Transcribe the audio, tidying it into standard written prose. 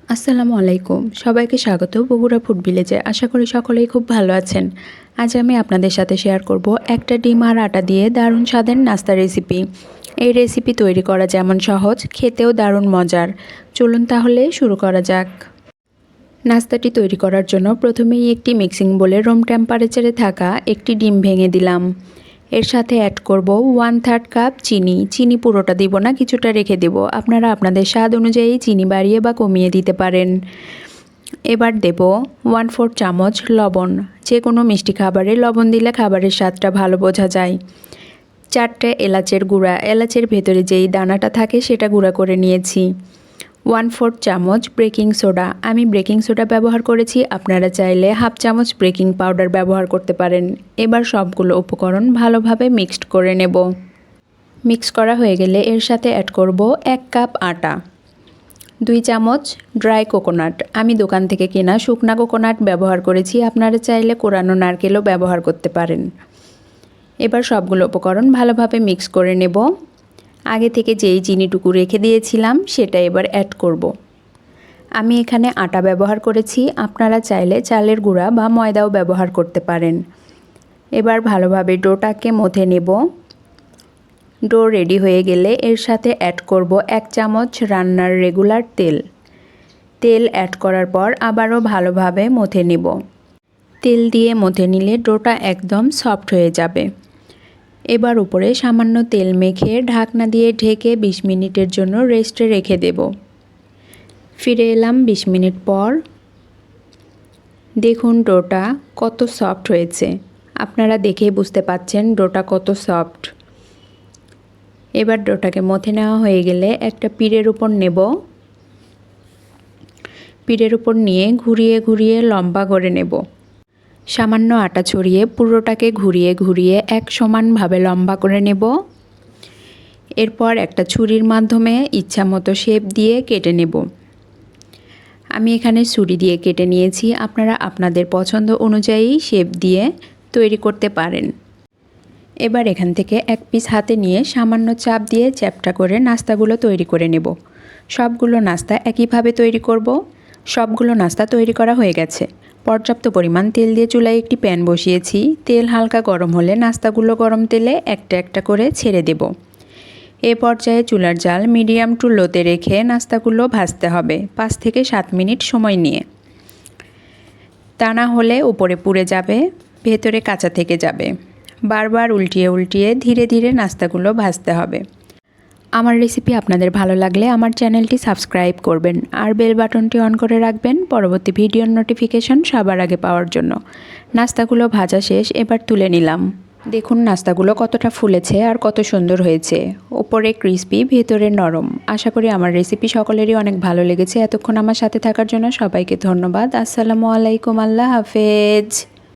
আসসালামু আলাইকুম, সবাইকে স্বাগত বগুড়া ফুড ভিলেজে। আশা করি সকলেই খুব ভালো আছেন। আজ আমি আপনাদের সাথে শেয়ার করব একটা ডিম আর আটা দিয়ে দারুণ স্বাদের নাস্তা রেসিপি। এই রেসিপি তৈরি করা যেমন সহজ, খেতেও দারুণ মজার। চলুন তাহলে শুরু করা যাক। নাস্তাটি তৈরি করার জন্য প্রথমেই একটি মিক্সিং বোলে রুম টেম্পারেচারে থাকা একটি ডিম ভেঙে দিলাম। এর সাথে অ্যাড করব 1/3 কাপ চিনি। চিনি পুরোটা দিব না, কিছুটা রেখে দেব। আপনারা আপনাদের স্বাদ অনুযায়ী চিনি বাড়িয়ে বা কমিয়ে দিতে পারেন। এবার দেব 1/4 চামচ লবণ। যে কোনো মিষ্টি খাবারে লবণ দিলে খাবারের স্বাদটা ভালো বোঝা যায়। 4টে এলাচের গুঁড়া, এলাচের ভেতরে যেই দানাটা থাকে সেটা গুঁড়া করে নিয়েছি। 1/4 চামচ বেকিং সোডা, আমি বেকিং সোডা ব্যবহার করেছি, আপনারা চাইলে 1/2 চামচ বেকিং পাউডার ব্যবহার করতে পারেন। এবার সবগুলো উপকরণ ভালোভাবে মিক্সড করে নেব। মিক্স করা হয়ে গেলে এর সাথে অ্যাড করব 1 কাপ আটা, 2 চামচ ড্রাই কোকোনাট, আমি দোকান থেকে কেনা শুকনা কোকোনাট ব্যবহার করেছি, আপনারা চাইলে কোরানো নারকেলও ব্যবহার করতে পারেন। এবার সবগুলো উপকরণ ভালোভাবে মিক্স করে নেব। আগে থেকে যেই চিনিটুকু রেখে দিয়েছিলাম সেটা এবার অ্যাড করব। আমি এখানে আটা ব্যবহার করেছি, আপনারা চাইলে চালের গুঁড়া বা ময়দাও ব্যবহার করতে পারেন। এবার ভালোভাবে ডোটাকে মথে নেব। ডো রেডি হয়ে গেলে এর সাথে অ্যাড করব 1 চামচ রান্নার রেগুলার তেল। তেল অ্যাড করার পর আবারও ভালোভাবে মথে নেব। তেল দিয়ে মথে নিলে ডোটা একদম সফট হয়ে যাবে। এবার উপরে সামান্য তেল মেখে ঢাকনা দিয়ে ঢেকে 20 মিনিটের জন্য রেস্টে রেখে দেব। ফিরে এলাম 20 মিনিট পর। দেখুন ডোটা কত সফট হয়েছে, আপনারা দেখেই বুঝতে পাচ্ছেন ডোটা কত সফট। এবার ডোটাকে মথে নেওয়া হয়ে গেলে একটা পিঁড়ের উপর নেব। পিঁড়ের উপর নিয়ে ঘুরিয়ে ঘুরিয়ে লম্বা করে নেব। সামান্য আটা ছড়িয়ে পুরোটাকে ঘুরিয়ে ঘুরিয়ে এক সমানভাবে লম্বা করে নেব। এরপর একটা ছুরির মাধ্যমে ইচ্ছামতো শেপ দিয়ে কেটে নেব। আমি এখানে ছুরি দিয়ে কেটে নিয়েছি, আপনারা আপনাদের পছন্দ অনুযায়ী শেপ দিয়ে তৈরি করতে পারেন। এবার এখান থেকে এক পিস হাতে নিয়ে সামান্য চাপ দিয়ে চ্যাপ্টা করে নাস্তাগুলো তৈরি করে নেব। সবগুলো নাস্তা একইভাবে তৈরি করব। সবগুলো নাস্তা তৈরি করা হয়ে গেছে। পর্যাপ্ত পরিমাণ তেল দিয়ে চুলায় একটি প্যান বসিয়েছি। তেল হালকা গরম হলে নাস্তাগুলো গরম তেলে একটা একটা করে ছেড়ে দেব। এ পর্যায়ে চুলার জাল মিডিয়াম টু লোতে রেখে নাস্তাগুলো ভাজতে হবে 5 থেকে 7 মিনিট সময় নিয়ে। তা না হলে উপরে পুড়ে যাবে, ভেতরে কাঁচা থেকে যাবে। বারবার উল্টিয়ে উল্টিয়ে ধীরে ধীরে নাস্তাগুলো ভাজতে হবে। আমার রেসিপি আপনাদের ভালো লাগলে আমার চ্যানেলটি সাবস্ক্রাইব করবেন আর বেল বাটনটি অন করে রাখবেন পরবর্তী ভিডিওর নোটিফিকেশন সবার আগে পাওয়ার জন্য। নাস্তাগুলো ভাজা শেষ, এবার তুলে নিলাম। দেখুন নাস্তাগুলো কতটা ফুলেছে আর কত সুন্দর হয়েছে, ওপরে ক্রিস্পি ভেতরে নরম। আশা করি আমার রেসিপি সকলেরই অনেক ভালো লেগেছে। এতক্ষণ আমার সাথে থাকার জন্য সবাইকে ধন্যবাদ। আসসালামু আলাইকুম, আল্লাহ হাফেজ।